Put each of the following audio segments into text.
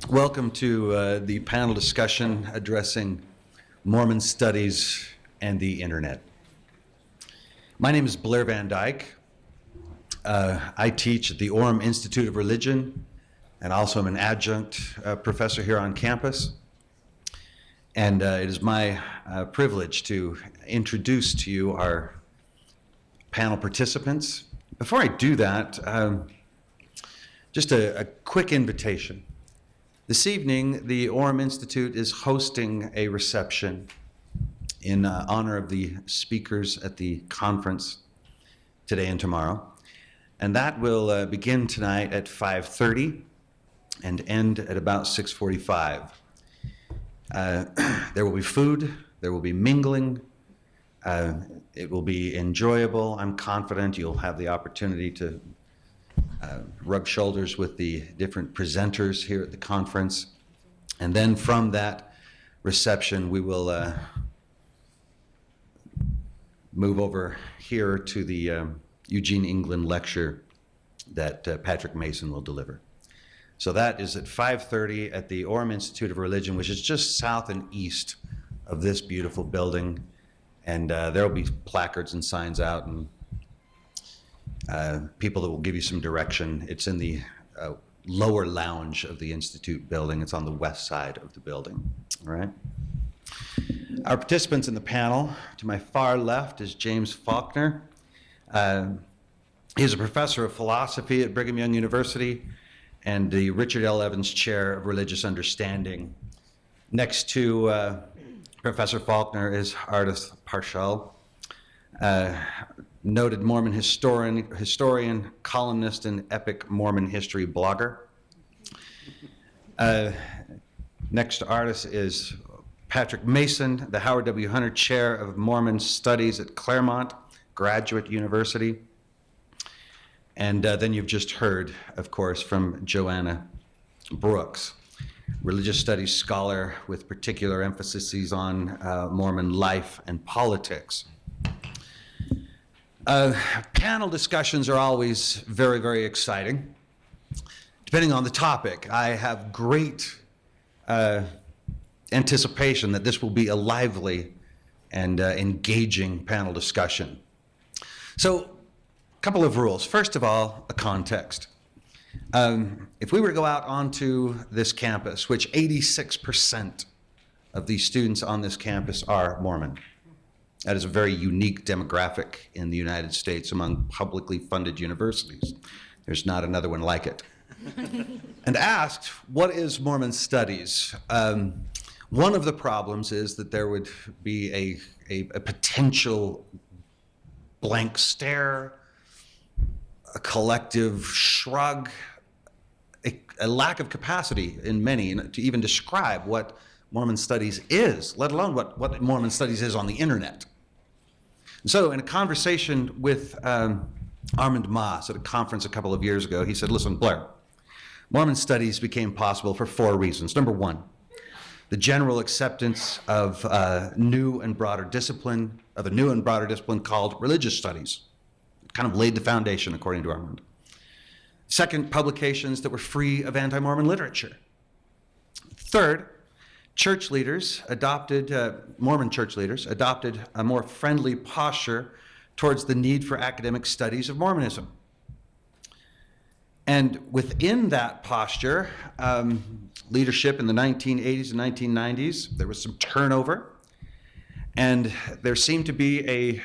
Welcome to the panel discussion addressing Mormon studies and the internet. My name is Blair Van Dyke. I teach at the Orem Institute of Religion, and also am an adjunct professor here on campus. And it is my privilege to introduce to you our panel participants. Before I do that, just a quick invitation. This evening, the Orem Institute is hosting a reception in honor of the speakers at the conference today and tomorrow. And that will begin tonight at 5:30 and end at about 6:45. There will be food, there will be mingling, it will be enjoyable. I'm confident you'll have the opportunity to rub shoulders with the different presenters here at the conference. And then from that reception, we will move over here to the Eugene England lecture that Patrick Mason will deliver. So that is at 5:30 at the Orem Institute of Religion, which is just south and east of this beautiful building. And there will be placards and signs out and people that will give you some direction. It's in the lower lounge of the Institute building. It's on the west side of the building, all right? Our participants in the panel, to my far left is James Faulconer. He's a professor of philosophy at Brigham Young University and the Richard L. Evans Chair of Religious Understanding. Next to Professor Faulconer is Ardis Parshall, noted Mormon historian, columnist, and epic Mormon history blogger. Next to Ardis is Patrick Mason, the Howard W. Hunter Chair of Mormon Studies at Claremont Graduate University. And then you've just heard, of course, from Joanna Brooks, religious studies scholar with particular emphases on Mormon life and politics. Panel discussions are always very, very exciting, depending on the topic. I have great anticipation that this will be a lively and engaging panel discussion. So, a couple of rules. First of all, the context. If we were to go out onto this campus, which 86% of the students on this campus are Mormon. That is a very unique demographic in the United States among publicly funded universities. There's not another one like it. And asked, what is Mormon studies? One of the problems is that there would be a potential blank stare, a collective shrug, a lack of capacity in many to even describe what Mormon studies is, let alone what Mormon studies is on the internet. And so in a conversation with Armand Maas at a conference a couple of years ago, he said, listen, Blair, Mormon studies became possible for 4 reasons. Number 1, the general acceptance of a new and broader discipline called religious studies. It kind of laid the foundation, according to Armand. Second, publications that were free of anti-Mormon literature. Third, Mormon church leaders adopted a more friendly posture towards the need for academic studies of Mormonism. And within that posture, leadership in the 1980s and 1990s, there was some turnover, and there seemed to be a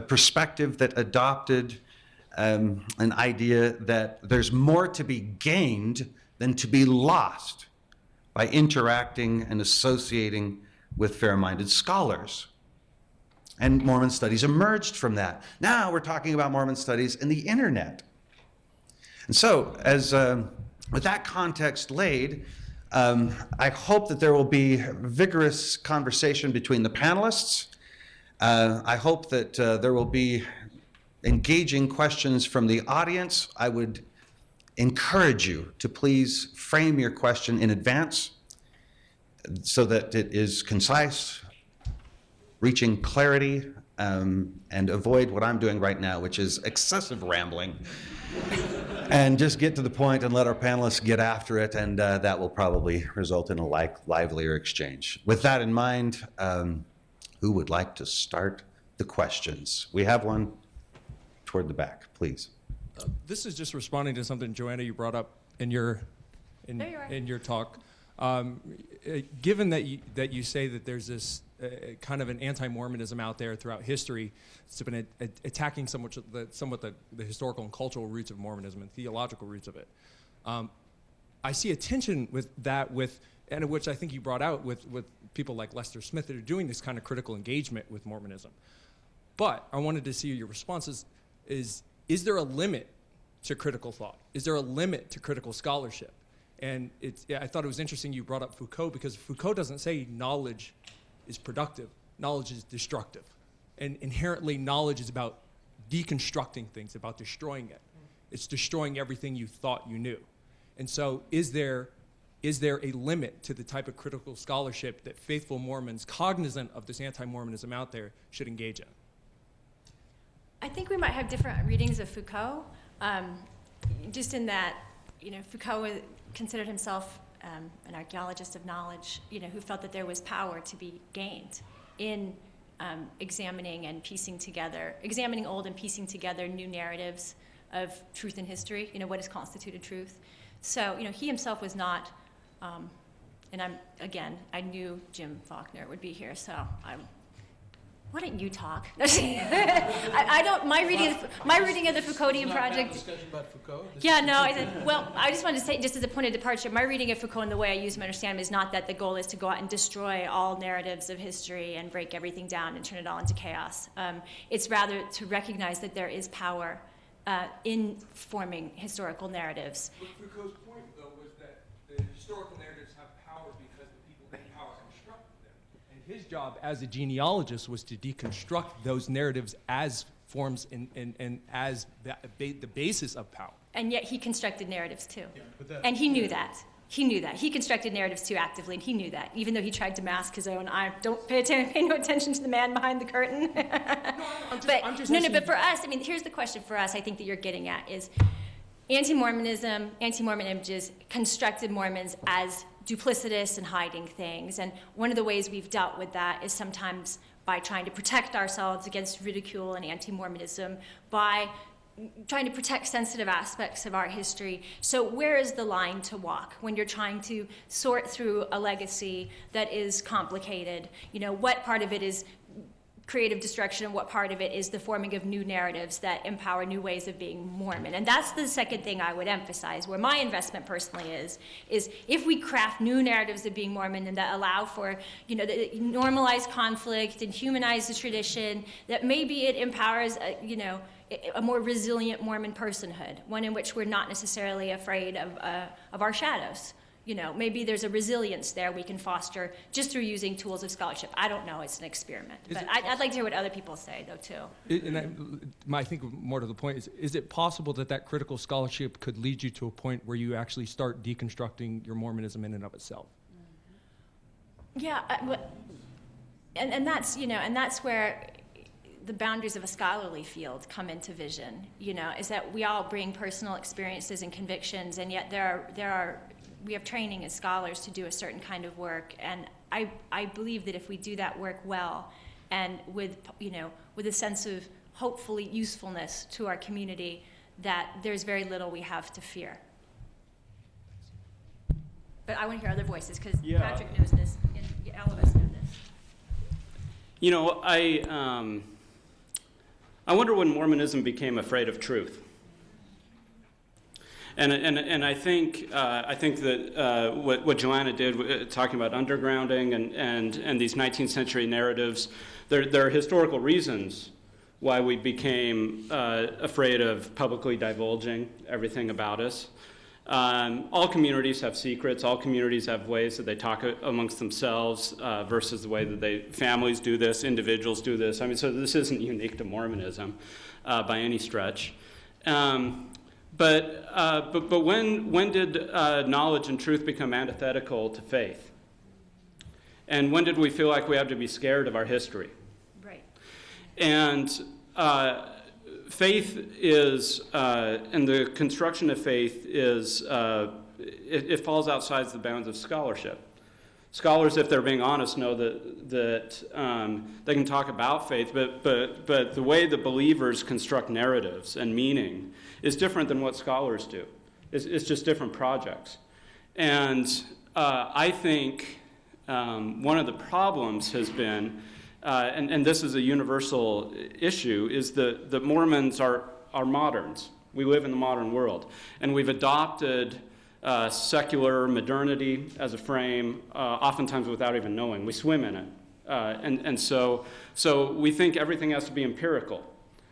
perspective that adopted an idea that there's more to be gained than to be lost by interacting and associating with fair-minded scholars. And Mormon studies emerged from that. Now we're talking about Mormon studies and the internet. And so, with that context laid, I hope that there will be vigorous conversation between the panelists. I hope that there will be engaging questions from the audience. I would encourage you to please frame your question in advance so that it is concise, reaching clarity, and avoid what I'm doing right now, which is excessive rambling and just get to the point and let our panelists get after it, and that will probably result in a livelier exchange. With that in mind, who would like to start the questions? We have one toward the back, please. This is just responding to something, Joanna, you brought up in your talk. Given that you say that there's this kind of an anti-Mormonism out there throughout history, it's been attacking somewhat the historical and cultural roots of Mormonism and theological roots of it. I see a tension with that, and which I think you brought out with people like Lester Smith that are doing this kind of critical engagement with Mormonism. But I wanted to see your responses. Is there a limit to critical thought? Is there a limit to critical scholarship? And I thought it was interesting you brought up Foucault, because Foucault doesn't say knowledge is productive. Knowledge is destructive. And inherently, knowledge is about deconstructing things, about destroying it. It's destroying everything you thought you knew. And so is there a limit to the type of critical scholarship that faithful Mormons, cognizant of this anti-Mormonism out there, should engage in? I think we might have different readings of Foucault, just in that, Foucault considered himself an archaeologist of knowledge, who felt that there was power to be gained in examining old and piecing together new narratives of truth in history, what has constituted truth. So, he himself was not, and I knew Jim Faulconer would be here, so why don't you talk? I don't. My reading of the Foucauldian project. Discussion about Foucault. Yeah, no. I just wanted to say, just as a point of departure, my reading of Foucault and the way I use him and understand him is not that the goal is to go out and destroy all narratives of history and break everything down and turn it all into chaos. It's rather to recognize that there is power in forming historical narratives. But Foucault's point, though, was that the historical narratives have power because the people in power constructed them. And his job as a genealogist was to deconstruct those narratives as forms and as the basis of power. And yet he constructed narratives too. Yeah, and he knew that. He knew that. He constructed narratives too actively, and he knew that, even though he tried to mask his own. I don't pay no attention to the man behind the curtain. But for us, here's the question for us, I think that you're getting at, is anti-Mormonism, anti-Mormon images constructed Mormons as duplicitous and hiding things. And one of the ways we've dealt with that is sometimes by trying to protect ourselves against ridicule and anti-Mormonism, by trying to protect sensitive aspects of our history. So where is the line to walk when you're trying to sort through a legacy that is complicated? What part of it is creative destruction and what part of it is the forming of new narratives that empower new ways of being Mormon? And that's the second thing I would emphasize, where my investment personally is if we craft new narratives of being Mormon and that allow for, that normalize conflict and humanize the tradition, that maybe it empowers, a more resilient Mormon personhood, one in which we're not necessarily afraid of our shadows. Maybe there's a resilience there we can foster just through using tools of scholarship. I don't know, it's an experiment. But I'd like to hear what other people say, though, too. I think more to the point is it possible that critical scholarship could lead you to a point where you actually start deconstructing your Mormonism in and of itself? Yeah, and that's where the boundaries of a scholarly field come into vision, is that we all bring personal experiences and convictions, and yet we have training as scholars to do a certain kind of work, and I believe that if we do that work well and with a sense of hopefully usefulness to our community, that there's very little we have to fear. But I want to hear other voices, because Patrick knows this, and all of us know this. I wonder when Mormonism became afraid of truth. And I think that what Joanna did, talking about undergrounding and these 19th century narratives, there are historical reasons why we became afraid of publicly divulging everything about us. All communities have secrets. All communities have ways that they talk amongst themselves versus the way that families do this, individuals do this. So this isn't unique to Mormonism by any stretch. But when did knowledge and truth become antithetical to faith? And when did we feel like we have to be scared of our history? Right. And faith is, and the construction of faith is, it falls outside the bounds of scholarship. Scholars, if they're being honest, know that they can talk about faith, but the way that believers construct narratives and meaning is different than what scholars do. It's just different projects. And I think one of the problems has been, and this is a universal issue, is that Mormons are moderns. We live in the modern world. And we've adopted secular modernity as a frame, oftentimes without even knowing. We swim in it. And so we think everything has to be empirical.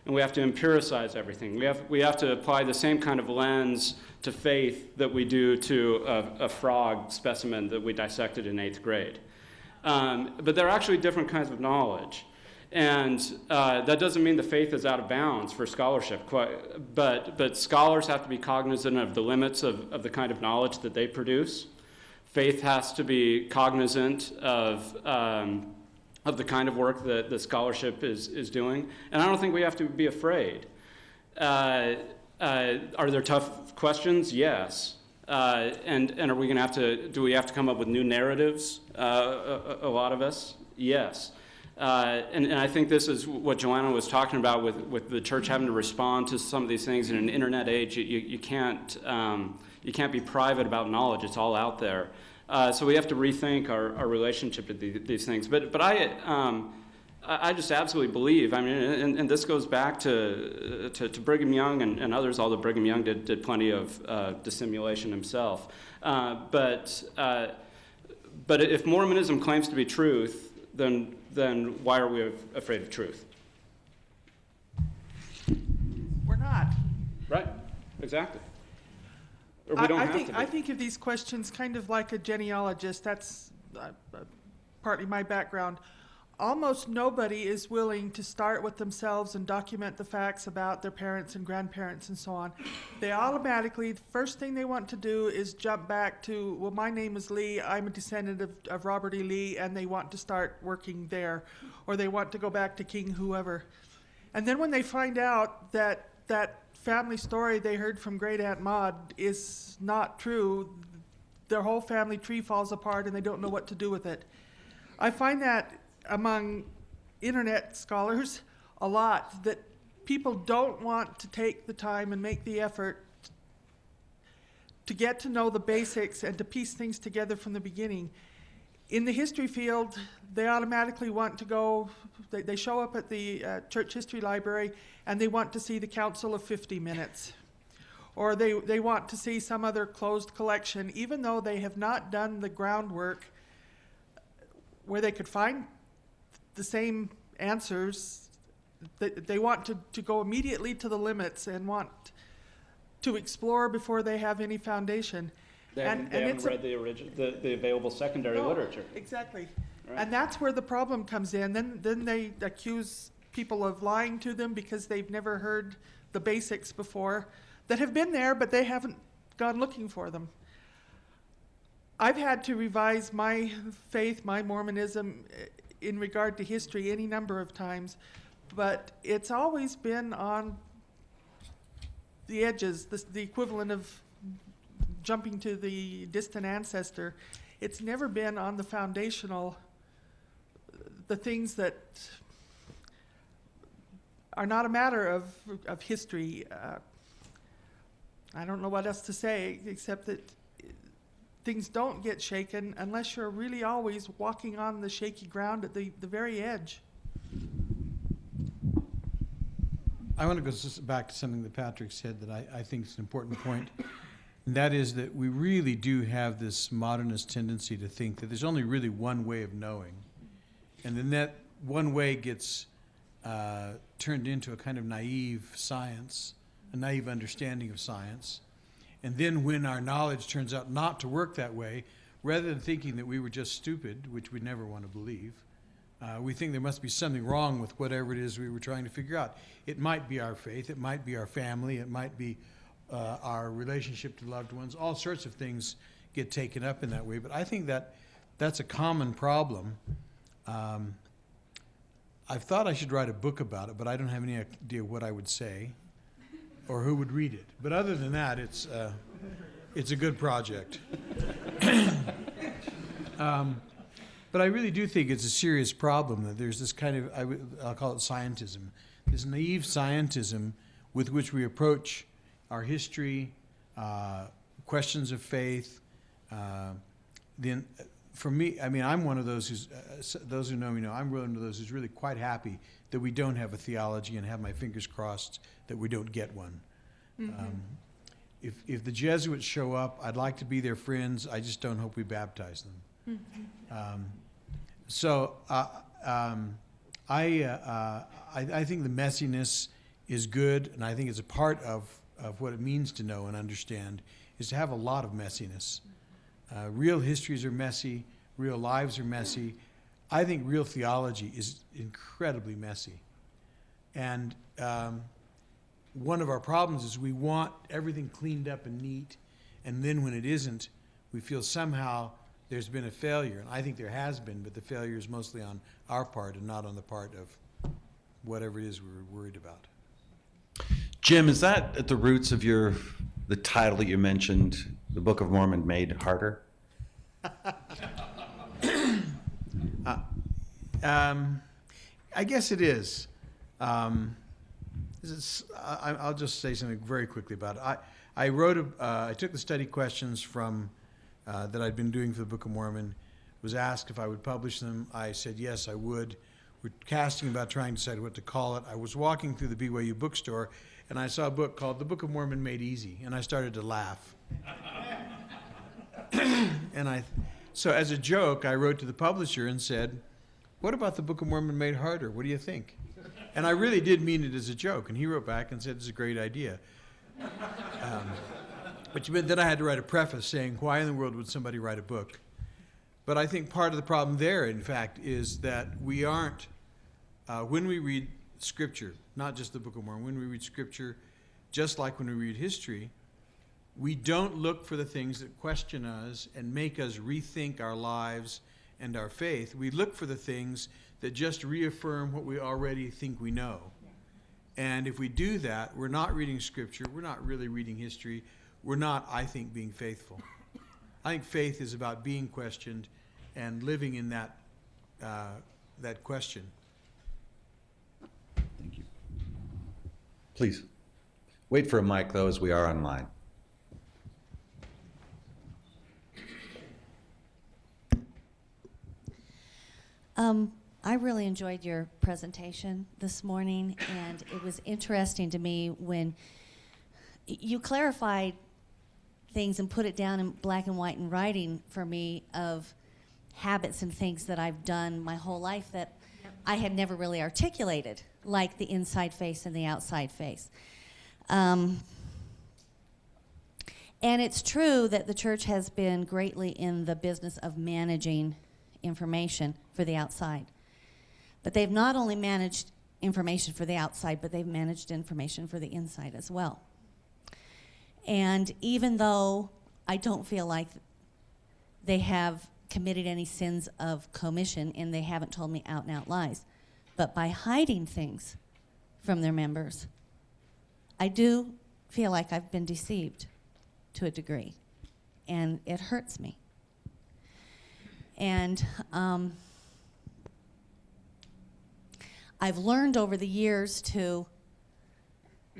And we have to empiricize everything. We have to apply the same kind of lens to faith that we do to a frog specimen that we dissected in 8th grade. But they're actually different kinds of knowledge. And that doesn't mean the faith is out of bounds for scholarship, but scholars have to be cognizant of the limits of the kind of knowledge that they produce. Faith has to be cognizant of the kind of work that the scholarship is doing. And I don't think we have to be afraid. Are there tough questions? Yes. And are we going to do we have to come up with new narratives, a lot of us? Yes. And I think this is what Joanna was talking about with the church having to respond to some of these things in an internet age. You can't be private about knowledge. It's all out there. So we have to rethink our relationship to these things. But I just absolutely believe. I mean, and this goes back to Brigham Young and others. Although Brigham Young did plenty of dissimulation himself. But if Mormonism claims to be truth, then why are we afraid of truth? We're not. Right. Exactly. Or we don't have to be. I think of these questions kind of like a genealogist. That's partly my background. Almost nobody is willing to start with themselves and document the facts about their parents and grandparents and so on. They automatically, the first thing they want to do is jump back to, well, my name is Lee, I'm a descendant of Robert E. Lee, and they want to start working there. Or they want to go back to King whoever. And then when they find out that that family story they heard from Great Aunt Maud is not true, their whole family tree falls apart and they don't know what to do with it. I find that among internet scholars a lot, that people don't want to take the time and make the effort to get to know the basics and to piece things together from the beginning. In the history field, they automatically want to go, they show up at the church history library and they want to see the Council of 50 Minutes. Or they want to see some other closed collection, even though they have not done the groundwork where they could find the same answers. They want to go immediately to the limits and want to explore before they have any foundation. They haven't read the available secondary literature. Exactly. Right. And that's where the problem comes in. Then they accuse people of lying to them because they've never heard the basics before that have been there, but they haven't gone looking for them. I've had to revise my faith, my Mormonism, in regard to history any number of times, but it's always been on the edges, the equivalent of jumping to the distant ancestor. It's never been on the foundational, the things that are not a matter of history. I don't know what else to say, except that things don't get shaken unless you're really always walking on the shaky ground at the very edge. I want to go back to something that Patrick said that I think is an important point, and that is that we really do have this modernist tendency to think that there's only really one way of knowing, and then that one way gets turned into a kind of naive science, a naive understanding of science. And then when our knowledge turns out not to work that way, rather than thinking that we were just stupid, which we never want to believe, we think there must be something wrong with whatever it is we were trying to figure out. It might be our faith, it might be our family, it might be our relationship to loved ones. All sorts of things get taken up in that way. But I think that that's a common problem. I've thought I should write a book about it, but I don't have any idea what I would say or who would read it. But other than that, it's a good project. But I really do think it's a serious problem that there's this kind of, I'll call it scientism, this naive scientism with which we approach our history, questions of faith. Then, for me, I mean, I'm one of those who's, those who know me know, I'm one of those who's really quite happy that we don't have a theology and have my fingers crossed that we don't get one. If the Jesuits show up, I'd like to be their friends. I just don't hope we baptize them. I think the messiness is good, and I think it's a part of what it means to know and understand, is to have a lot of messiness. Real histories are messy. Real lives are messy. I think real theology is incredibly messy. And one of our problems is we want everything cleaned up and neat, and then when it isn't, we feel somehow there's been a failure. And I think there has been, but the failure is mostly on our part and not on the part of whatever it is we're worried about. Jim, is that at the roots of the title that you mentioned, The Book of Mormon Made Harder? I guess it is. I'll just say something very quickly about it. I took the study questions from that I'd been doing for the Book of Mormon, was asked if I would publish them. I said yes, I would. We're casting about trying to decide what to call it. I was walking through the BYU bookstore, and I saw a book called The Book of Mormon Made Easy, and I started to laugh. So as a joke, I wrote to the publisher and said, what about The Book of Mormon Made Harder? What do you think? And I really did mean it as a joke, and he wrote back and said, it's a great idea. But then I had to write a preface saying, why in the world would somebody write a book? But I think part of the problem there, in fact, is that we aren't, when we read Scripture, not just the Book of Mormon, when we read Scripture, just like when we read history, we don't look for the things that question us and make us rethink our lives and our faith. We look for the things that just reaffirm what we already think we know. And if we do that, we're not reading Scripture, we're not really reading history, we're not, I think, being faithful. I think faith is about being questioned and living in that question. Thank you. Please. Wait for a mic, though, as we are online. I really enjoyed your presentation this morning, and it was interesting to me when you clarified things and put it down in black and white in writing for me of habits and things that I've done my whole life that I had never really articulated, like the inside face and the outside face. And it's true that the church has been greatly in the business of managing information for the outside. But they've not only managed information for the outside, but they've managed information for the inside as well. And even though I don't feel like they have committed any sins of commission and they haven't told me out and out lies, but by hiding things from their members, I do feel like I've been deceived to a degree, and it hurts me. And I've learned over the years to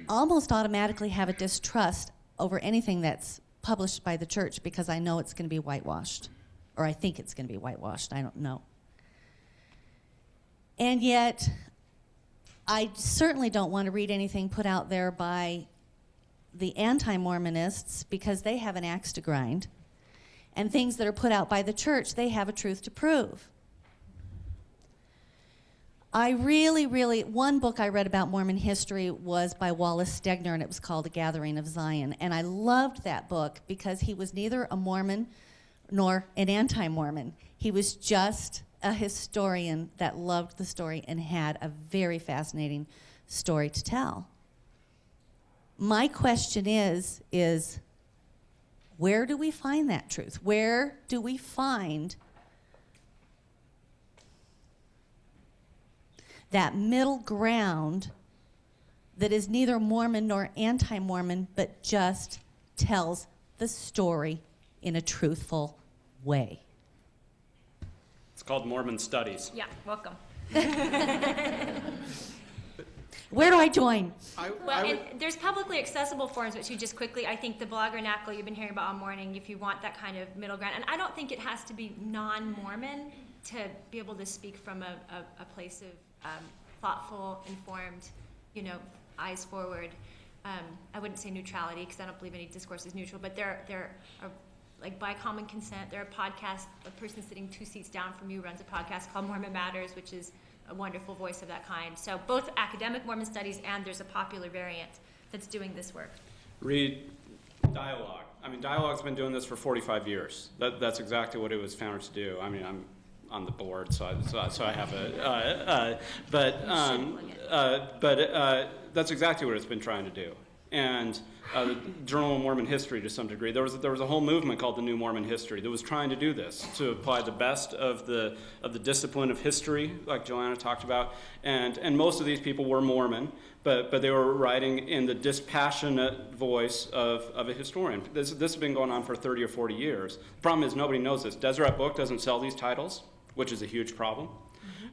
almost automatically have a distrust over anything that's published by the church because I know it's going to be whitewashed, or I think it's going to be whitewashed. I don't know. And yet, I certainly don't want to read anything put out there by the anti-Mormonists because they have an axe to grind. And things that are put out by the church, they have a truth to prove. I really, one book I read about Mormon history was by Wallace Stegner, and it was called A Gathering of Zion. And I loved that book because he was neither a Mormon nor an anti-Mormon. He was just a historian that loved the story and had a very fascinating story to tell. My question is where do we find that truth? Where do we find that middle ground that is neither Mormon nor anti-Mormon, but just tells the story in a truthful way. It's called Mormon Studies. Yeah, welcome. Where do I join? Well, and there's publicly accessible forums, which you just quickly, I think the blogger knackle you've been hearing about all morning, if you want that kind of middle ground. And I don't think it has to be non-Mormon to be able to speak from a place of thoughtful, informed, eyes forward. I wouldn't say neutrality, because I don't believe any discourse is neutral, but there are, like, by common consent, there are podcasts. A person sitting 2 seats down from you runs a podcast called Mormon Matters, which is a wonderful voice of that kind. So both academic Mormon studies and there's a popular variant that's doing this work. Read Dialogue. I mean, Dialogue's been doing this for 45 years. That's exactly what it was founded to do. I mean, I'm on the board, so I have a, but that's exactly what it's been trying to do. And the Journal of Mormon History, to some degree, there was a whole movement called the New Mormon History that was trying to do this, to apply the best of the discipline of history, like Joanna talked about. And most of these people were Mormon, but they were writing in the dispassionate voice of a historian. This has been going on for 30 or 40 years. The problem is nobody knows this. Deseret Book doesn't sell these titles, which is a huge problem.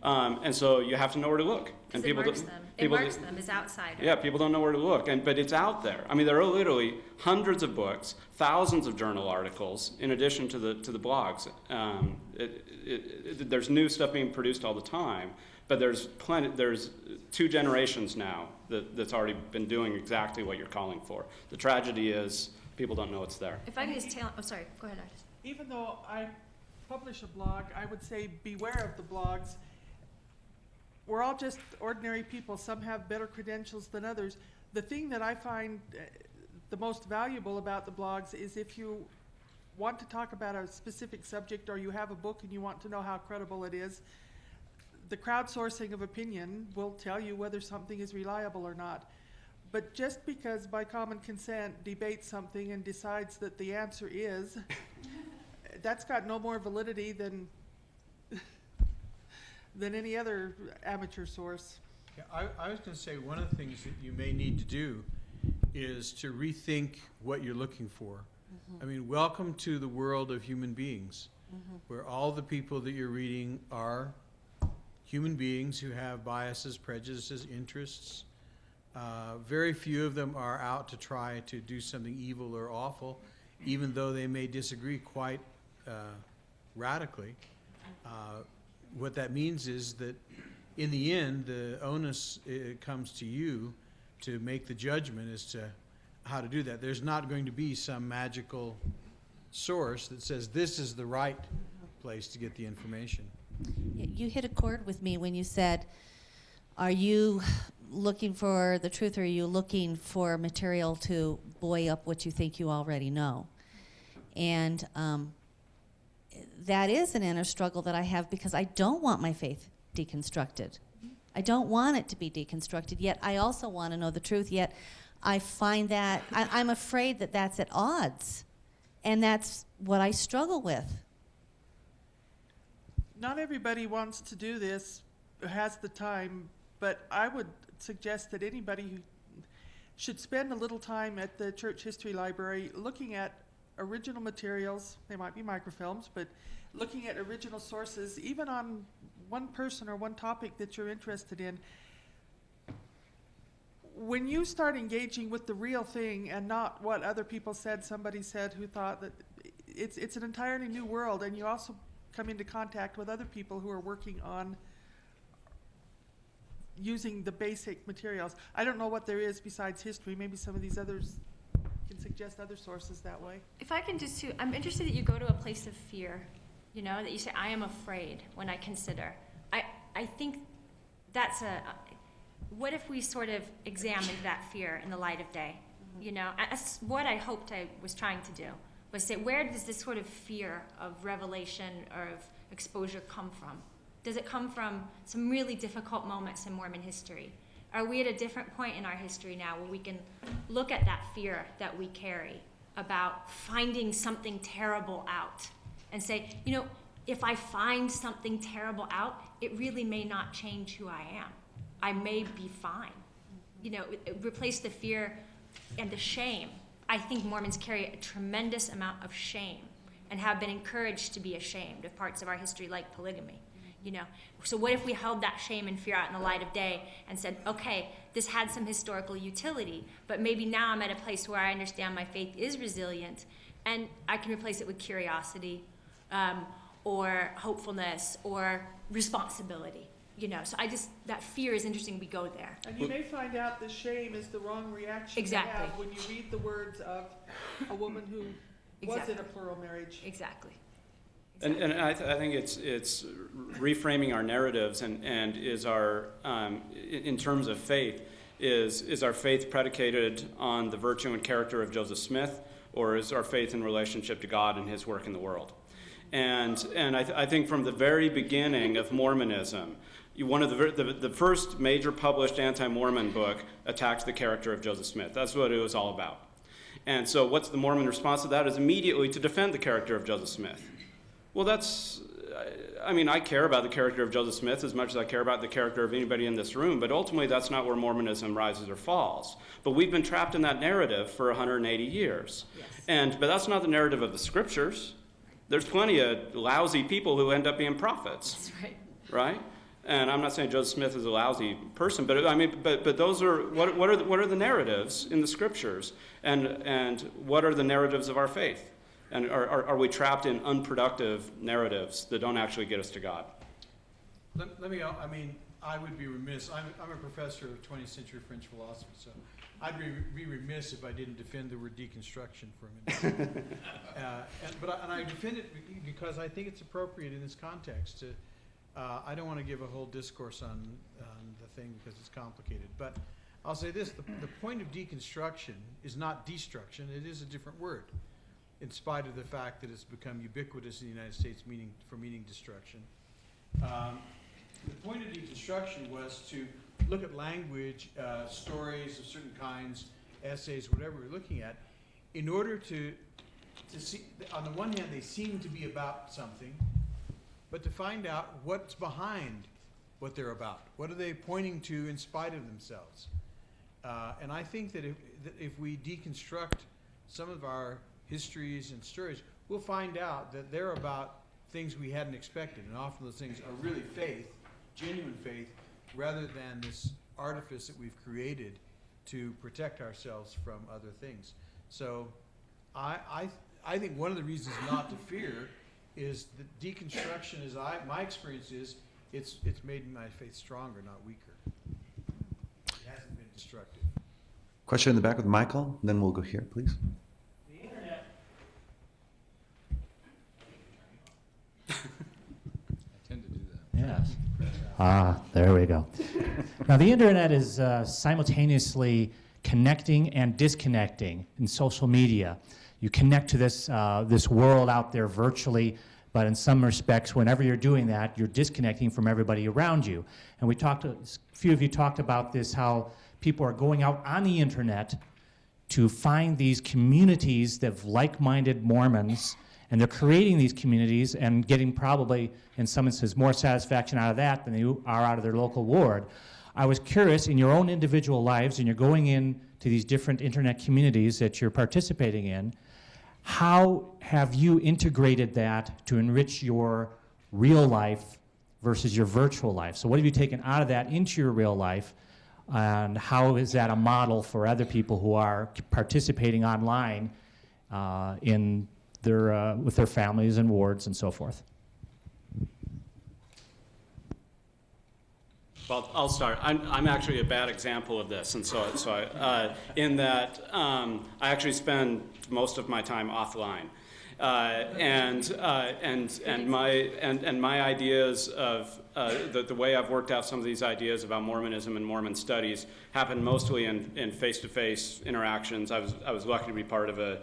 And so you have to know where to look. And It marks them as outsiders. Yeah, people don't know where to look, but it's out there. I mean, there are literally hundreds of books, thousands of journal articles, in addition to the blogs. There's new stuff being produced all the time, but there's 2 generations now that's already been doing exactly what you're calling for. The tragedy is people don't know it's there. If I can just tell, oh, sorry, go ahead, Ardis. Even though I publish a blog, I would say beware of the blogs. We're all just ordinary people. Some have better credentials than others. The thing that I find the most valuable about the blogs is if you want to talk about a specific subject or you have a book and you want to know how credible it is, the crowdsourcing of opinion will tell you whether something is reliable or not. But just because by common consent debates something and decides that the answer is, that's got no more validity than any other amateur source. Yeah, I was going to say one of the things that you may need to do is to rethink what you're looking for. I mean, welcome to the world of human beings, where all the people that you're reading are human beings who have biases, prejudices, interests. Very few of them are out to try to do something evil or awful, even though they may disagree quite radically. What that means is that in the end, the onus comes to you to make the judgment as to how to do that. There's not going to be some magical source that says this is the right place to get the information. You hit a chord with me when you said, are you looking for the truth or are you looking for material to buoy up what you think you already know? And that is an inner struggle that I have because I don't want my faith deconstructed. I don't want it to be deconstructed, yet I also want to know the truth, yet I find that, I'm afraid that that's at odds, and that's what I struggle with. Not everybody wants to do this, has the time, but I would suggest that anybody who should spend a little time at the Church History Library looking at original materials. They might be microfilms, but looking at original sources, even on one person or one topic that you're interested in. When you start engaging with the real thing and not what other people said, somebody said who thought that it's an entirely new world, and you also come into contact with other people who are working on using the basic materials. I don't know what there is besides history. Maybe some of these others can suggest other sources that way. If I can just, I'm interested that you go to a place of fear, that you say, I am afraid when I consider. I think that's what if we sort of examined that fear in the light of day? That's what I hoped I was trying to do, was say, where does this sort of fear of revelation or of exposure come from? Does it come from some really difficult moments in Mormon history? Are we at a different point in our history now where we can look at that fear that we carry about finding something terrible out and say, if I find something terrible out, it really may not change who I am. I may be fine. You know, replace the fear and the shame. I think Mormons carry a tremendous amount of shame and have been encouraged to be ashamed of parts of our history like polygamy. You know, so what if we held that shame and fear out in the light of day and said, okay, this had some historical utility, but maybe now I'm at a place where I understand my faith is resilient, and I can replace it with curiosity, or hopefulness, or responsibility. You know, so that fear is interesting. We go there. And you may find out the shame is the wrong reaction Exactly. to have when you read the words of a woman who was in a plural marriage. Exactly. And I think it's reframing our narratives and is our, in terms of faith, is our faith predicated on the virtue and character of Joseph Smith, or is our faith in relationship to God and his work in the world? And I think from the very beginning of Mormonism, one of the first major published anti-Mormon book attacked the character of Joseph Smith. That's what it was all about. And so what's the Mormon response to that is immediately to defend the character of Joseph Smith. Well, I care about the character of Joseph Smith as much as I care about the character of anybody in this room, but ultimately that's not where Mormonism rises or falls. But we've been trapped in that narrative for 180 years. Yes. But that's not the narrative of the scriptures. There's plenty of lousy people who end up being prophets. That's right. Right? And I'm not saying Joseph Smith is a lousy person, but those are what are the narratives in the scriptures, and what are the narratives of our faith? And are we trapped in unproductive narratives that don't actually get us to God? Let me, I would be remiss. I'm a professor of 20th century French philosophy, so I'd be remiss if I didn't defend the word deconstruction for a minute. And I defend it because I think it's appropriate in this context. I don't want to give a whole discourse on the thing because it's complicated, but I'll say this: the point of deconstruction is not destruction; it is a different word, in spite of the fact that it's become ubiquitous in the United States meaning destruction. The point of deconstruction was to look at language, stories of certain kinds, essays, whatever we're looking at, in order to see, on the one hand, they seem to be about something, but to find out what's behind what they're about. What are they pointing to in spite of themselves? And I think that if we deconstruct some of our histories and stories, we'll find out that they're about things we hadn't expected, and often those things are really faith, genuine faith, rather than this artifice that we've created to protect ourselves from other things. So I think one of the reasons not to fear is that deconstruction, my experience is, it's made my faith stronger, not weaker. It hasn't been destructive. Question in the back with Michael, then we'll go here, please. Yes. There we go. Now, the internet is simultaneously connecting and disconnecting in social media. You connect to this world out there virtually, but in some respects, whenever you're doing that, you're disconnecting from everybody around you. And a few of you talked about this, how people are going out on the internet to find these communities of like-minded Mormons, and they're creating these communities and getting probably, in some instances, more satisfaction out of that than they are out of their local ward. I was curious, in your own individual lives, and you're going in to these different internet communities that you're participating in, how have you integrated that to enrich your real life versus your virtual life? So what have you taken out of that into your real life, and how is that a model for other people who are participating online with their families and wards and so forth? Well, I'll start. I'm actually a bad example of this, and in that I actually spend most of my time offline, and my ideas of the way I've worked out some of these ideas about Mormonism and Mormon studies happen mostly in face-to-face interactions. I was lucky to be part of a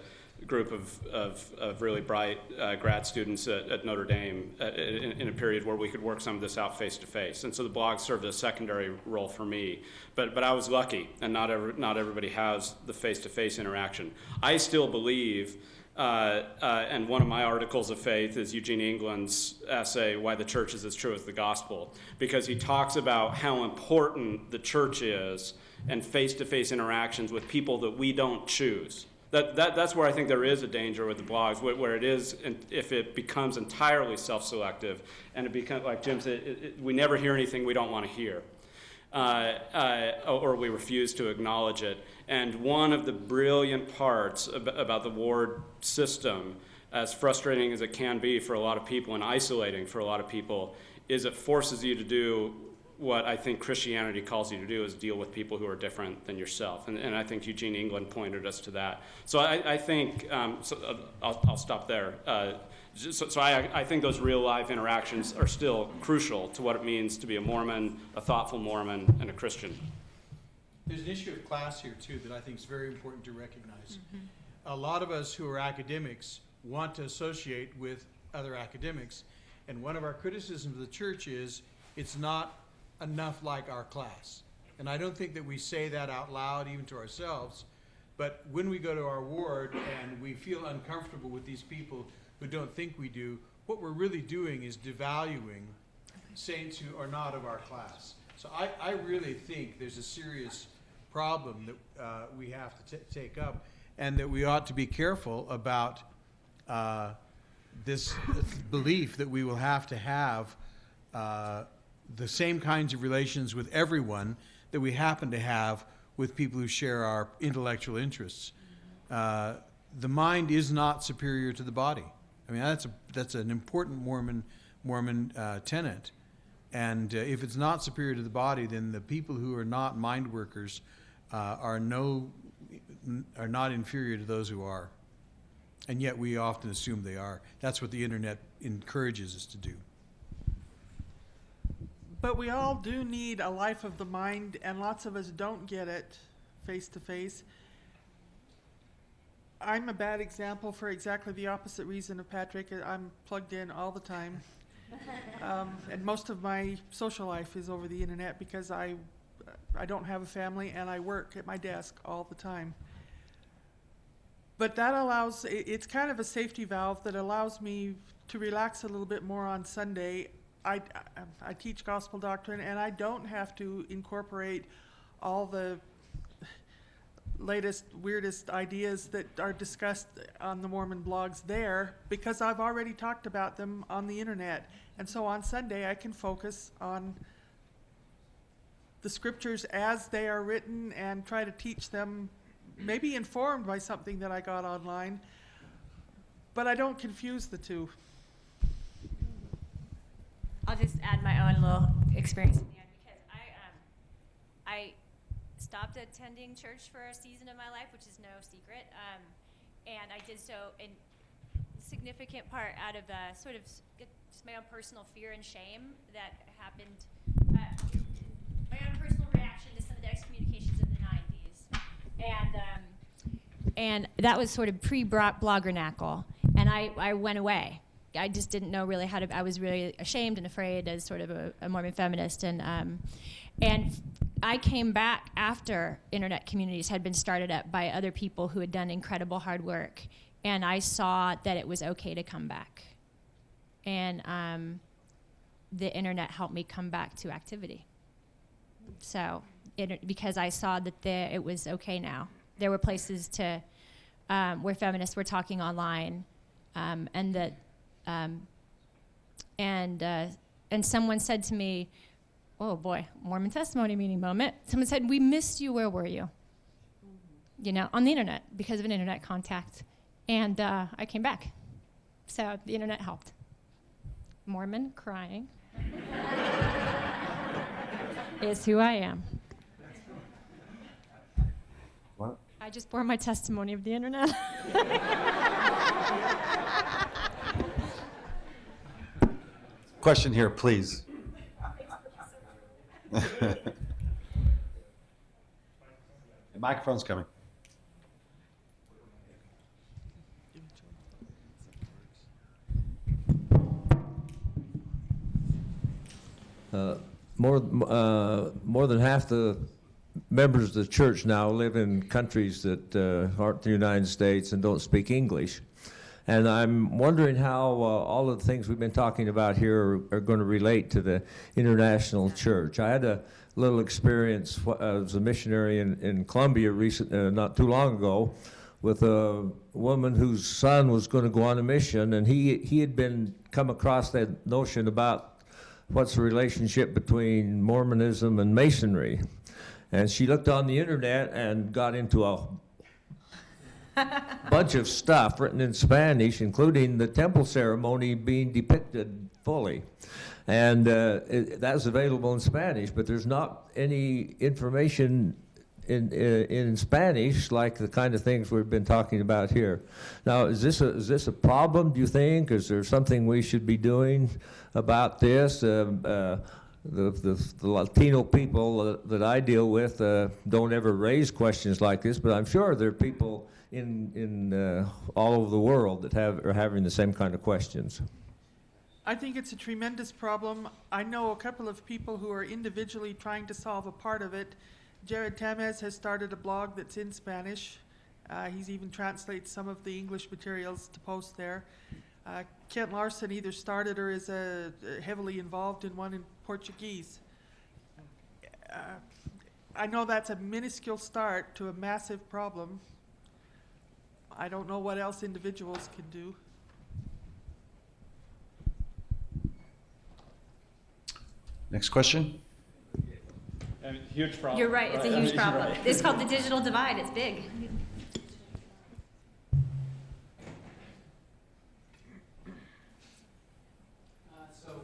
group of really bright grad students at Notre Dame in a period where we could work some of this out face to face, and so the blog served a secondary role for me. But I was lucky, and not everybody has the face to face interaction. I still believe And one of my articles of faith is Eugene England's essay, Why the Church is as True as the Gospel, because he talks about how important the church is and face-to-face interactions with people that we don't choose. That's where I think there is a danger with the blogs, where it is, if it becomes entirely self-selective, and it becomes, like Jim said, we never hear anything we don't want to hear. Or we refuse to acknowledge it. And one of the brilliant parts about the ward system, as frustrating as it can be for a lot of people and isolating for a lot of people, is it forces you to do what I think Christianity calls you to do, is deal with people who are different than yourself. And I think Eugene England pointed us to that. So I think, I'll stop there. So I think those real life interactions are still crucial to what it means to be a Mormon, a thoughtful Mormon, and a Christian. There's an issue of class here, too, that I think is very important to recognize. A lot of us who are academics want to associate with other academics, and one of our criticisms of the church is it's not enough like our class. And I don't think that we say that out loud even to ourselves, but when we go to our ward and we feel uncomfortable with these people who don't think we do, what we're really doing is devaluing saints who are not of our class. So I really think there's a serious problem that we have to take up, and that we ought to be careful about this belief that we will have to have the same kinds of relations with everyone that we happen to have with people who share our intellectual interests. The mind is not superior to the body. I mean, that's an important Mormon tenet. And if it's not superior to the body, then the people who are not mind workers are not inferior to those who are. And yet we often assume they are. That's what the internet encourages us to do. But we all do need a life of the mind, and lots of us don't get it face to face. I'm a bad example for exactly the opposite reason of Patrick. I'm plugged in all the time. And most of my social life is over the internet because I don't have a family and I work at my desk all the time. But that allows, it's kind of a safety valve that allows me to relax a little bit more on Sunday. I teach gospel doctrine, and I don't have to incorporate all the latest, weirdest ideas that are discussed on the Mormon blogs there, because I've already talked about them on the internet. And so on Sunday, I can focus on the scriptures as they are written and try to teach them, maybe informed by something that I got online, but I don't confuse the two. I'll just add my own little experience in the end, because I stopped attending church for a season of my life, which is no secret, and I did so in significant part out of sort of just my own personal fear and shame that happened, my own personal reaction to some of the excommunications of the 90s, and that was sort of pre-bloggernacle, and I went away. I just didn't know really how to. I was really ashamed and afraid as sort of a Mormon feminist, and I came back after internet communities had been started up by other people who had done incredible hard work, and I saw that it was okay to come back, and the internet helped me come back to activity. So, because I saw that it was okay now. There were places to where feminists were talking online, and that. And someone said to me, oh boy, Mormon testimony meeting moment. Someone said, we missed you, where were you? You know, on the internet, because of an internet contact. And I came back. So the internet helped. Mormon crying is who I am. What? I just bore my testimony of the internet. Question here, please. The microphone's coming. More than half the members of the church now live in countries that aren't the United States and don't speak English. And I'm wondering how all of the things we've been talking about here are going to relate to the international church. I had a little experience as a missionary in Colombia not too long ago, with a woman whose son was going to go on a mission, and he had come across that notion about what's the relationship between Mormonism and Masonry. And she looked on the internet and got into a bunch of stuff written in Spanish, including the temple ceremony being depicted fully. And that's available in Spanish, but there's not any information in Spanish like the kind of things we've been talking about here. Now, is this a problem, do you think? Is there something we should be doing about this? The Latino people that I deal with don't ever raise questions like this, but I'm sure there are people in all over the world that are having the same kind of questions. I think it's a tremendous problem. I know a couple of people who are individually trying to solve a part of it. Jared Tamez has started a blog that's in Spanish. He's even translates some of the English materials to post there. Kent Larson either started or is heavily involved in one in Portuguese. I know that's a minuscule start to a massive problem. I don't know what else individuals can do. Next question. Huge problem. You're right, it's a huge problem. Right. It's called the digital divide, it's big. So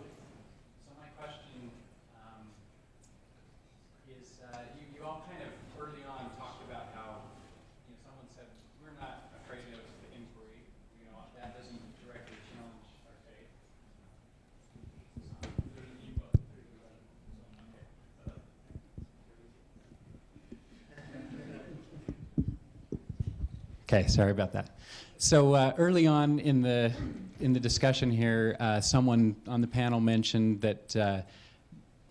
my question is, you all kind of early on talked about how, someone said, we're not afraid of the inquiry, that doesn't directly challenge our faith. Okay, sorry about that. So early on in the discussion here, someone on the panel mentioned that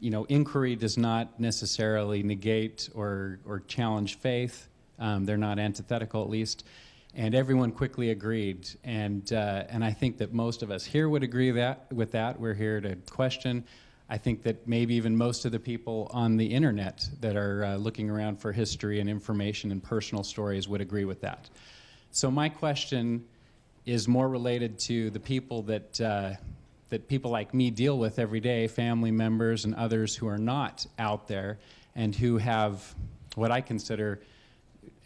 inquiry does not necessarily negate or challenge faith. They're not antithetical, at least, and everyone quickly agreed. And I think that most of us here would agree with that. We're here to question. I think that maybe even most of the people on the internet that are looking around for history and information and personal stories would agree with that. So my question is more related to the people that people like me deal with every day, family members and others who are not out there and who have what I consider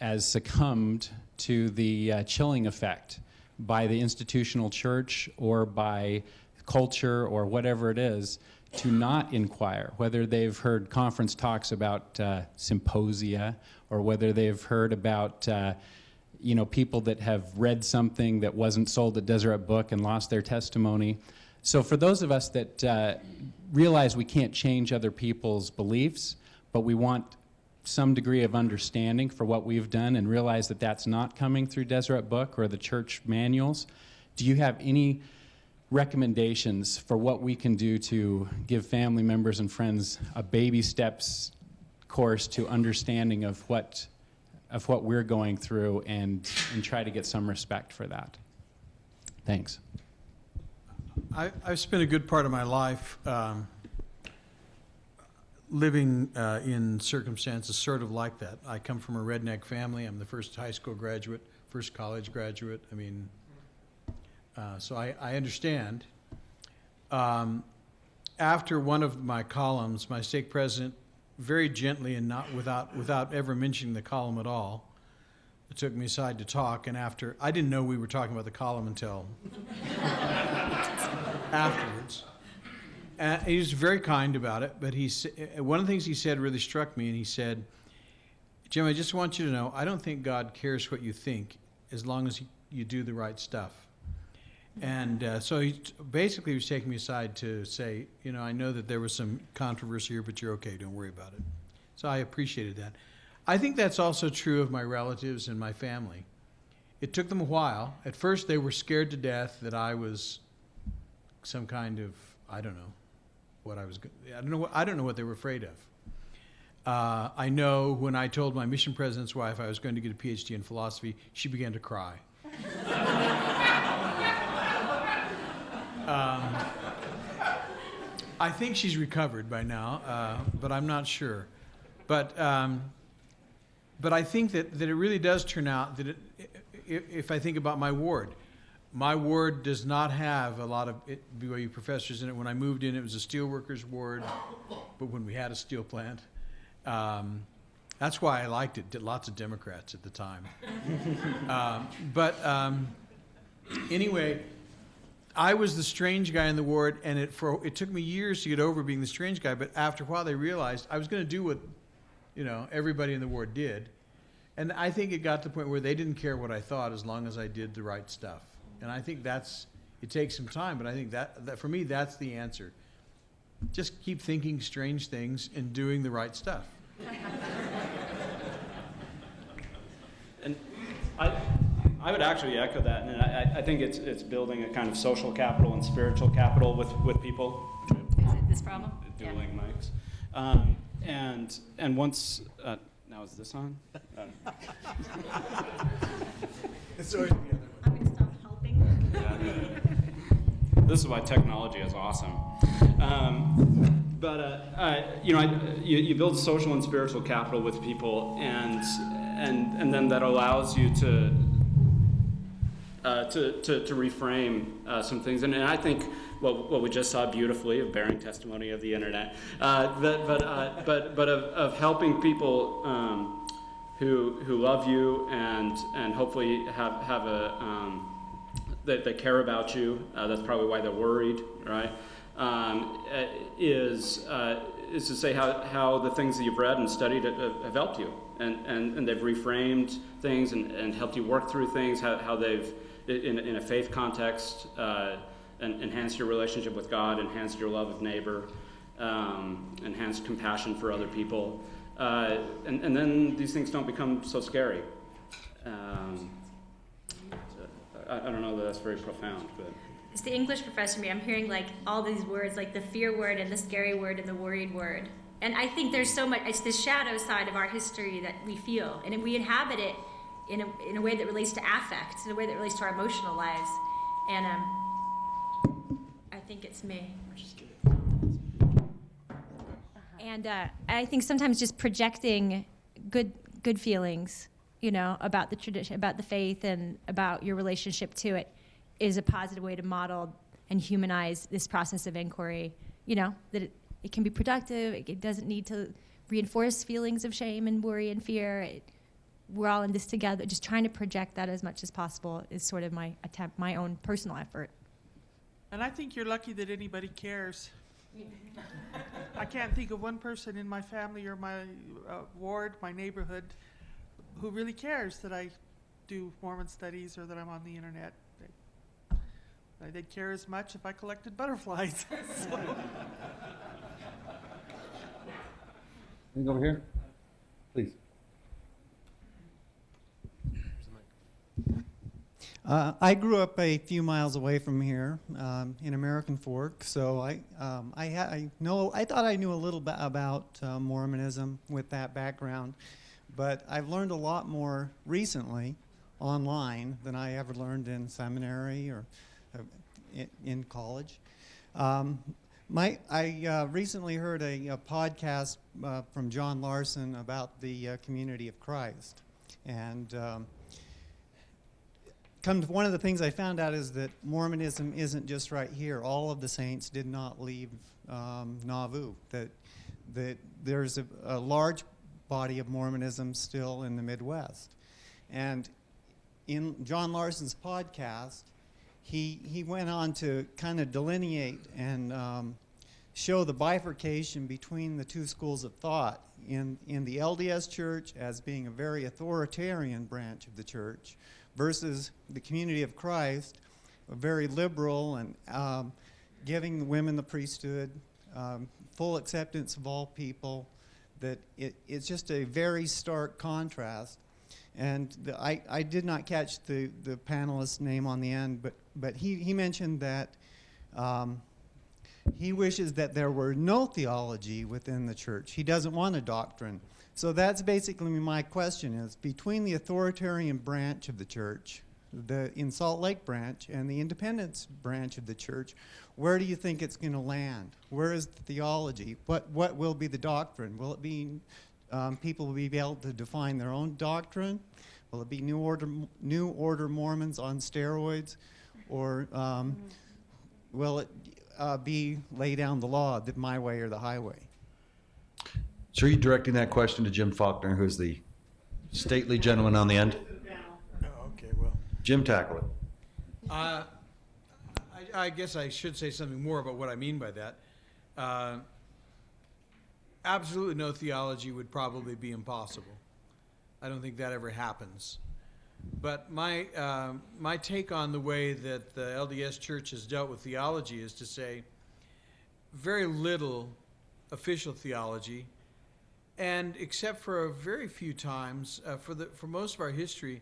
as succumbed to the chilling effect by the institutional church or by culture or whatever it is, to not inquire, whether they've heard conference talks about symposia or whether they've heard about people that have read something that wasn't sold at Deseret Book and lost their testimony. So for those of us that realize we can't change other people's beliefs, but we want some degree of understanding for what we've done and realize that that's not coming through Deseret Book or the church manuals, do you have any recommendations for what we can do to give family members and friends a baby steps course to understanding of what we're going through and try to get some respect for that? Thanks. I've spent a good part of my life living in circumstances sort of like that. I come from a redneck family. I'm the first high school graduate, first college graduate. I mean, so I understand. After one of my columns, my stake president very gently and not without ever mentioning the column at all, took me aside to talk, and after, I didn't know we were talking about the column until afterwards. He was very kind about it, but one of the things he said really struck me, and he said, Jim, I just want you to know, I don't think God cares what you think as long as you do the right stuff. And so he basically was taking me aside to say, I know that there was some controversy here, but you're okay, don't worry about it. So I appreciated that. I think that's also true of my relatives and my family. It took them a while. At first they were scared to death that I was some kind of, I don't know what they were afraid of. I know when I told my mission president's wife I was going to get a PhD in philosophy, she began to cry. I think she's recovered by now, but I'm not sure. But I think that it really does turn out that if I think about my ward does not have a lot of BYU professors in it. When I moved in, it was a steelworkers ward, but when we had a steel plant, that's why I liked it. Did lots of Democrats at the time. Anyway, I was the strange guy in the ward, and it took me years to get over being the strange guy. But after a while, they realized I was going to do what everybody in the ward did, and I think it got to the point where they didn't care what I thought as long as I did the right stuff. And I think it takes some time, but I think that for me, that's the answer. Just keep thinking strange things and doing the right stuff. And I would actually echo that, and I think it's building a kind of social capital and spiritual capital with people. Is it this problem? Dueling mics. And once, now is this on? It's always the other way. I'm going to stop helping. This is why technology is awesome. You build social and spiritual capital with people, and then that allows you to reframe some things. And I think what we just saw beautifully of bearing testimony of the internet, but of helping people who love you and hopefully have a that care about you. That's probably why they're worried, right? Is to say how the things that you've read and studied have helped you, and they've reframed things and helped you work through things. How they've in a faith context enhanced your relationship with God, enhanced your love of neighbor, enhanced compassion for other people, and then these things don't become so scary. I don't know that that's very profound, but It's the English professor me. I'm hearing like all these words, like the fear word and the scary word and the worried word. And I think there's so much, it's the shadow side of our history that we feel. And we inhabit it in a way that relates to affect, in a way that relates to our emotional lives. And I think it's me. And I think sometimes just projecting good feelings, about the tradition, about the faith, and about your relationship to it is a positive way to model and humanize this process of inquiry. That it can be productive. It doesn't need to reinforce feelings of shame and worry and fear. We're all in this together. Just trying to project that as much as possible is sort of my attempt, my own personal effort. And I think you're lucky that anybody cares. I can't think of one person in my family or my ward, my neighborhood, who really cares that I do Mormon studies or that I'm on the internet. They'd care as much if I collected butterflies. Can you go over here? Please. I grew up a few miles away from here in American Fork, so I thought I knew a little bit about Mormonism with that background, but I've learned a lot more recently online than I ever learned in seminary or in college. I recently heard a podcast from John Larson about the community of Christ, and one of the things I found out is that Mormonism isn't just right here. All of the saints did not leave Nauvoo. That there's a large body of Mormonism still in the Midwest. And in John Larson's podcast, he went on to kind of delineate and show the bifurcation between the two schools of thought in the LDS Church as being a very authoritarian branch of the church, versus the community of Christ, a very liberal and giving women the priesthood, full acceptance of all people. That it's just a very stark contrast. And I did not catch the panelist's name on the end, but he mentioned that he wishes that there were no theology within the church. He doesn't want a doctrine. So that's basically my question is, between the authoritarian branch of the church, in Salt Lake branch and the Independence branch of the church, where do you think it's going to land? Where is the theology? What will be the doctrine? Will it be people will be able to define their own doctrine? Will it be New Order Mormons on steroids, or will it be lay down the law, my way or the highway? So are you directing that question to Jim Faulconer, who's the stately gentleman on the end? Oh, okay, well. Jim, tackle it. I guess I should say something more about what I mean by that. Absolutely no theology would probably be impossible. I don't think that ever happens. But my take on the way that the LDS Church has dealt with theology is to say very little official theology, and except for a very few times, for most of our history,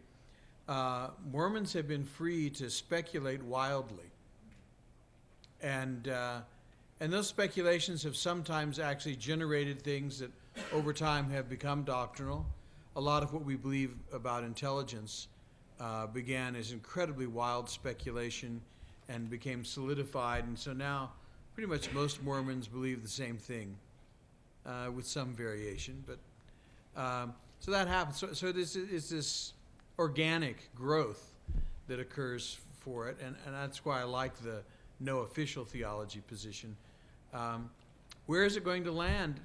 Mormons have been free to speculate wildly. And those speculations have sometimes actually generated things that over time have become doctrinal. A lot of what we believe about intelligence began as incredibly wild speculation and became solidified. And so now pretty much most Mormons believe the same thing with some variation. But so that happens. So this is this organic growth that occurs for it. And that's why I like the no official theology position. Where is it going to land?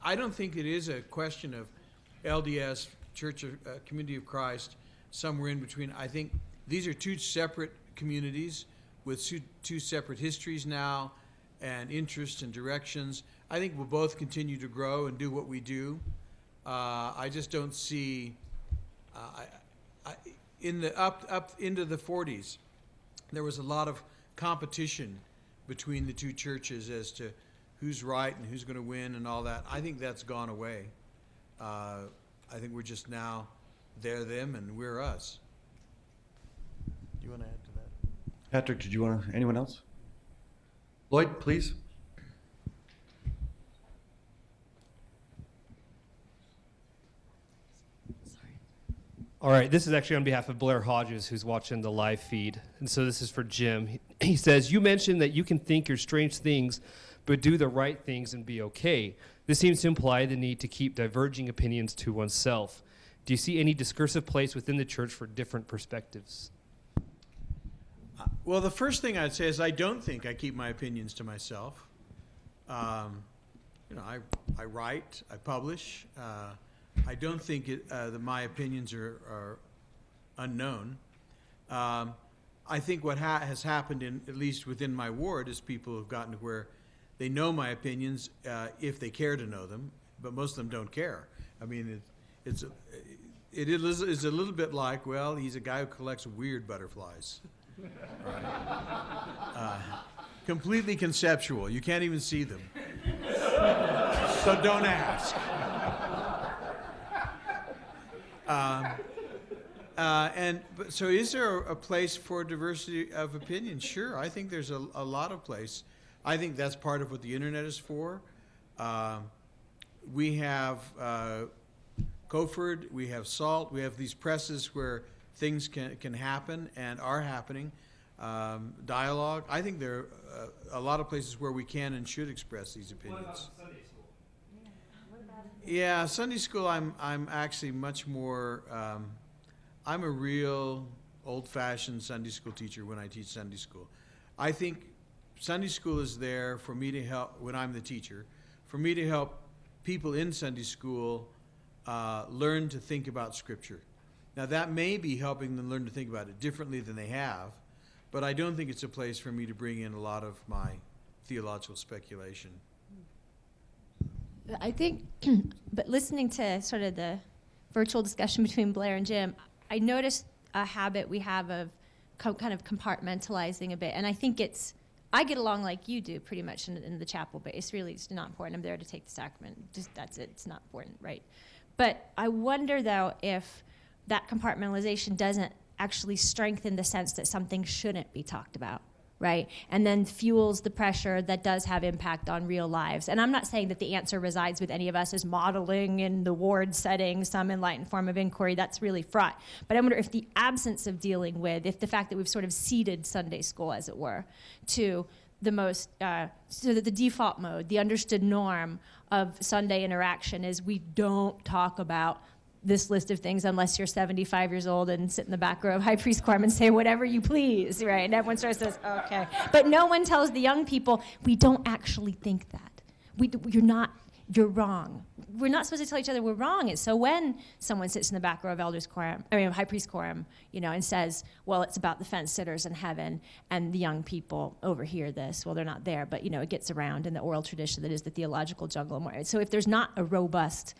I don't think it is a question of LDS, Church of Community of Christ, somewhere in between. I think these are two separate communities with two separate histories now and interests and directions. I think we'll both continue to grow and do what we do. I just don't see, in the up into the 40s, there was a lot of competition between the two churches as to who's right and who's going to win and all that. I think that's gone away. I think we're just now they're them and we're us. Do you want to add to that? Patrick, did you want to, anyone else? Lloyd, please. All right, this is actually on behalf of Blair Hodges, who's watching the live feed. And so this is for Jim. He says, you mentioned that you can think your strange things, but do the right things and be okay. This seems to imply the need to keep diverging opinions to oneself. Do you see any discursive place within the church for different perspectives? Well, the first thing I'd say is I don't think I keep my opinions to myself. I write, I publish. I don't think that my opinions are unknown. I think what has happened, at least within my ward, is people have gotten to where they know my opinions if they care to know them, but most of them don't care. I mean, it is a little bit like, well, he's a guy who collects weird butterflies. Right? Completely conceptual. You can't even see them. So don't ask. So is there a place for diversity of opinion? Sure, I think there's a lot of place. I think that's part of what the internet is for. We have Coford, we have SALT, we have these presses where things can happen and are happening. Dialogue. I think there are a lot of places where we can and should express these opinions. What about Sunday school? Yeah, Sunday school, I'm actually much more, I'm a real old-fashioned Sunday school teacher when I teach Sunday school. I think Sunday school is there for me to help, when I'm the teacher, for me to help people in Sunday school learn to think about Scripture. Now, that may be helping them learn to think about it differently than they have, but I don't think it's a place for me to bring in a lot of my theological speculation. I think, but listening to sort of the virtual discussion between Blair and Jim, I noticed a habit we have of kind of compartmentalizing a bit. And I think I get along like you do pretty much in the chapel, but it's really just not important. I'm there to take the sacrament. Just that's it. It's not important, right? But I wonder, though, if that compartmentalization doesn't actually strengthen the sense that something shouldn't be talked about. right? And then fuels the pressure that does have impact on real lives. And I'm not saying that the answer resides with any of us as modeling in the ward setting some enlightened form of inquiry. That's really fraught. But I wonder if the absence of dealing with, if the fact that we've sort of ceded Sunday school, as it were, to the most, so that the default mode, the understood norm of Sunday interaction is we don't talk about this list of things unless you're 75 years old and sit in the back row of high priest quorum and say whatever you please, right? And everyone starts says, okay. But no one tells the young people, we don't actually think that. You're wrong. We're not supposed to tell each other we're wrong. And so when someone sits in the back row of high priest quorum, and says, well, it's about the fence sitters in heaven, and the young people overhear this, well, they're not there, but, it gets around in the oral tradition that is the theological jungle. So if there's not a robust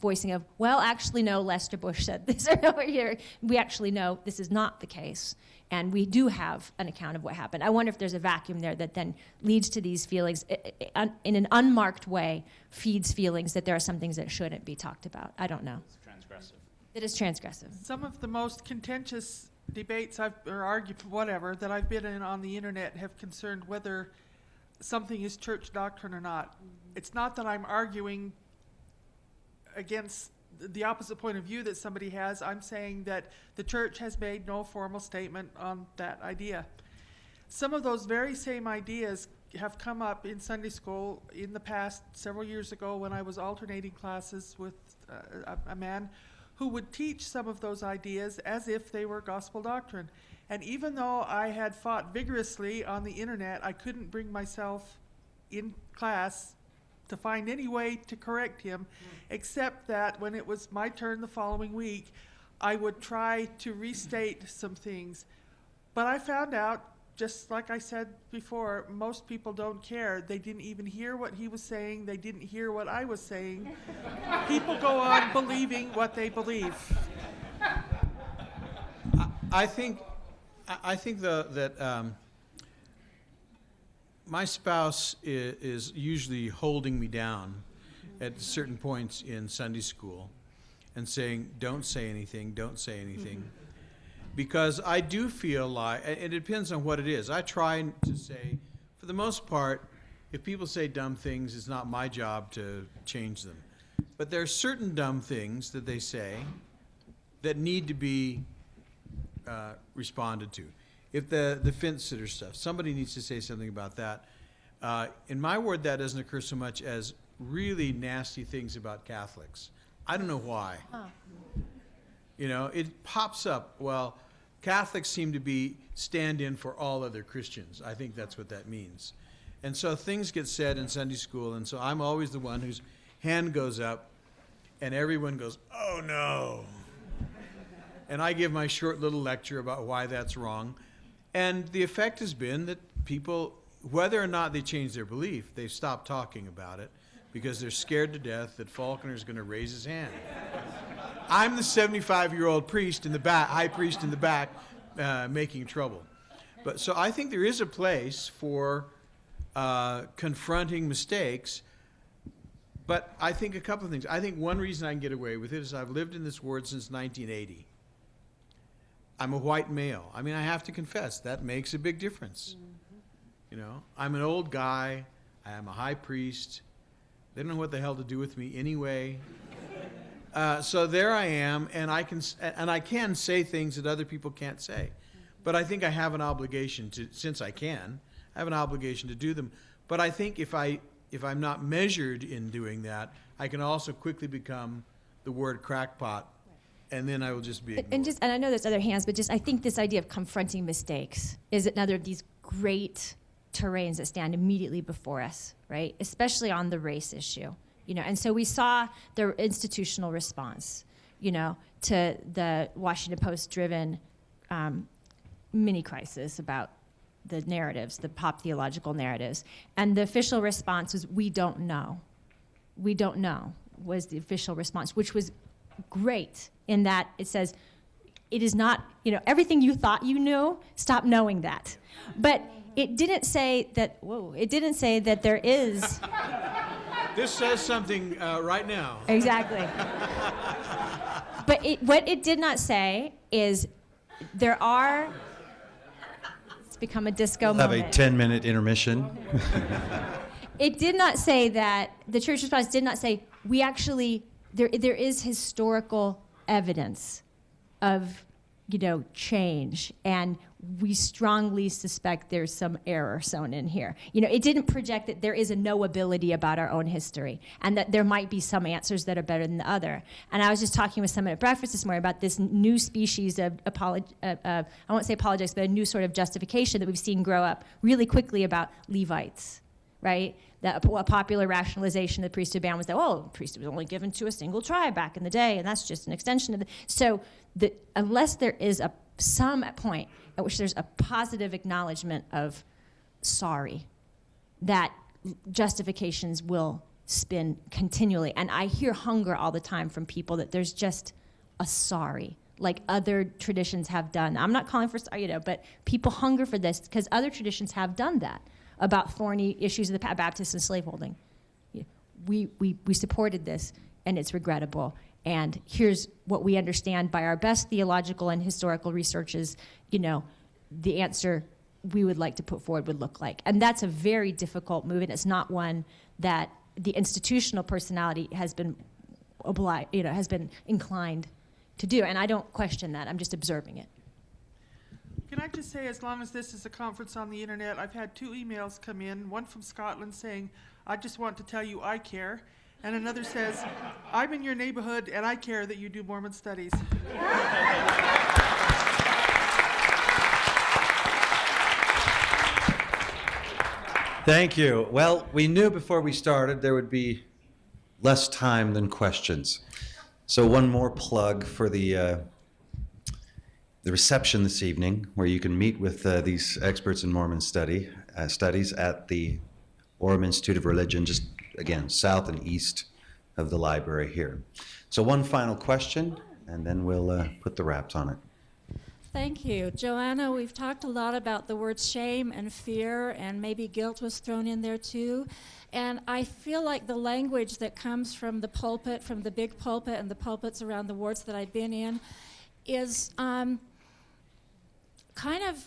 voicing of, well, actually, no, Lester Bush said this or over here. We actually know this is not the case. And we do have an account of what happened. I wonder if there's a vacuum there that then leads to these feelings, in an unmarked way, feeds feelings that there are some things that shouldn't be talked about. I don't know. It's transgressive. It is transgressive. Some of the most contentious debates that I've been in on the internet have concerned whether something is church doctrine or not. It's not that I'm arguing against the opposite point of view that somebody has. I'm saying that the church has made no formal statement on that idea. Some of those very same ideas have come up in Sunday school in the past several years ago when I was alternating classes with a man who would teach some of those ideas as if they were gospel doctrine. And even though I had fought vigorously on the internet, I couldn't bring myself in class to find any way to correct him, except that when it was my turn the following week, I would try to restate some things. But I found out, just like I said before, most people don't care. They didn't even hear what he was saying. They didn't hear what I was saying. People go on believing what they believe. I think though that my spouse is usually holding me down at certain points in Sunday school and saying, don't say anything, don't say anything. Mm-hmm. Because I do feel like, it depends on what it is. I try to say, for the most part, if people say dumb things, it's not my job to change them. But there are certain dumb things that they say that need to be responded to. If the fence sitter stuff, somebody needs to say something about that. In my ward, that doesn't occur so much as really nasty things about Catholics. I don't know why. Huh. It pops up. Well, Catholics seem to be stand-in for all other Christians. I think that's what that means. And so things get said in Sunday school, and so I'm always the one whose hand goes up, and everyone goes, oh no. And I give my short little lecture about why that's wrong. And the effect has been that people, whether or not they change their belief, they've stopped talking about it because they're scared to death that Faulconer is going to raise his hand. I'm the 75-year-old priest in the back, high priest in the back, making trouble. But so I think there is a place for confronting mistakes. But I think a couple of things. I think one reason I can get away with it is I've lived in this ward since 1980. I'm a white male. I mean, I have to confess, that makes a big difference. Mm-hmm. I'm an old guy. I am a high priest. They don't know what the hell to do with me anyway. So there I am, and I can say things that other people can't say. But I think I have an obligation to, since I have an obligation to do them. But I think if I'm not measured in doing that, I can also quickly become the word crackpot. And then I will just be ignored. And I know there's other hands, but I think this idea of confronting mistakes is another of these great terrains that stand immediately before us, right? Especially on the race issue, And so we saw the institutional response, to the Washington Post-driven mini crisis about the narratives, the pop theological narratives, and the official response was, "We don't know." We don't know was the official response, which was great in that it says it is not, everything you thought you knew, stop knowing that. But it didn't say that, it didn't say that there is. This says something right now. Exactly. But what it did not say is there are become a disco Have moment. a 10-minute intermission. It did not say that, the church response did not say, we actually, there is historical evidence of, change, and we strongly suspect there's some error sewn in here. It didn't project that there is a knowability about our own history, and that there might be some answers that are better than the other. And I was just talking with someone at breakfast this morning about this new species of, I won't say apologetics, but a new sort of justification that we've seen grow up really quickly about Levites, right? That a popular rationalization of the priesthood ban was that, the priesthood was only given to a single tribe back in the day, and that's just an extension of so unless there is some point at which there's a positive acknowledgement of sorry, that justifications will spin continually. And I hear hunger all the time from people that there's just a sorry, like other traditions have done. I'm not calling for, but people hunger for this because other traditions have done that about thorny issues of the Baptists and slaveholding. We supported this, and it's regrettable. And here's what we understand by our best theological and historical researches, the answer we would like to put forward would look like. And that's a very difficult move, and it's not one that the institutional personality has been has been inclined to do. And I don't question that, I'm just observing it. Can I just say, as long as this is a conference on the internet, I've had 2 emails come in, one from Scotland saying, I just want to tell you I care, and another says, I'm in your neighborhood and I care that you do Mormon studies. Thank you. Well, we knew before we started there would be less time than questions. So one more plug for the reception this evening, where you can meet with these experts in Mormon studies at the Orem Institute of Religion, just again, south and east of the library here. So one final question, and then we'll put the wraps on it. Thank you. Joanna, we've talked a lot about the words shame and fear, and maybe guilt was thrown in there too. And I feel like the language that comes from the pulpit, from the big pulpit and the pulpits around the wards that I've been in, is kind of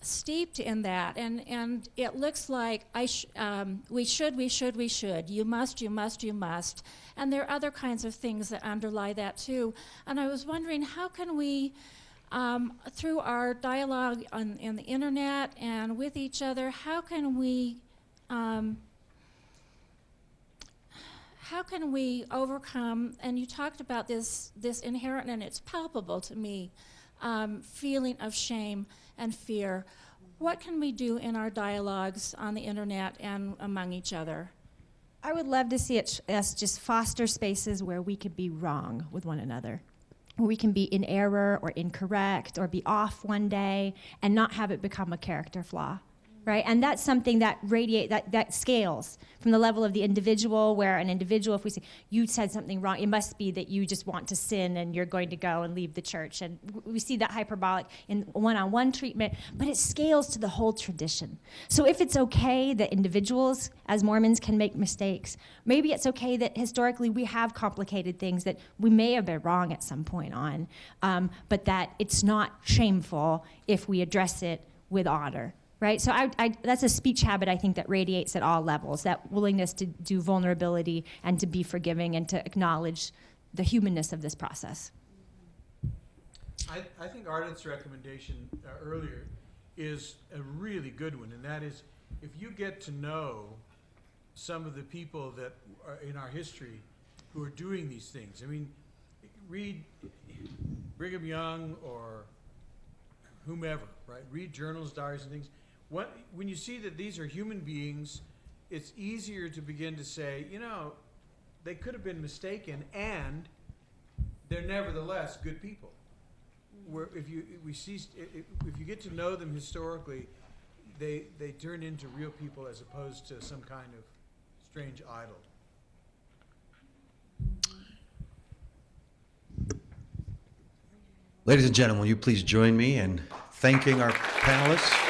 steeped in that, and it looks like we should, you must, and there are other kinds of things that underlie that too. And I was wondering, how can we, through our dialogue on the internet and with each other, how can we overcome, and you talked about this inherent, and it's palpable to me, feeling of shame and fear. What can we do in our dialogues on the internet and among each other? I would love to see us just foster spaces where we could be wrong with one another, where we can be in error or incorrect or be off one day and not have it become a character flaw. Right? And that's something that that scales from the level of the individual, where an individual, if we say, you said something wrong, it must be that you just want to sin and you're going to go and leave the church. And we see that hyperbolic in one-on-one treatment, but it scales to the whole tradition. So if it's okay that individuals, as Mormons, can make mistakes, maybe it's okay that historically we have complicated things that we may have been wrong at some point on, but that it's not shameful if we address it with honor. Right, so that's a speech habit I think that radiates at all levels, that willingness to do vulnerability and to be forgiving and to acknowledge the humanness of this process. I think Ardis' recommendation earlier is a really good one, and that is, if you get to know some of the people that are in our history who are doing these things, I mean, read Brigham Young or whomever, right? Read journals, diaries, and things. When you see that these are human beings, it's easier to begin to say, they could have been mistaken, and they're nevertheless good people. Where if you get to know them historically, they turn into real people as opposed to some kind of strange idol. Ladies and gentlemen, will you please join me in thanking our panelists?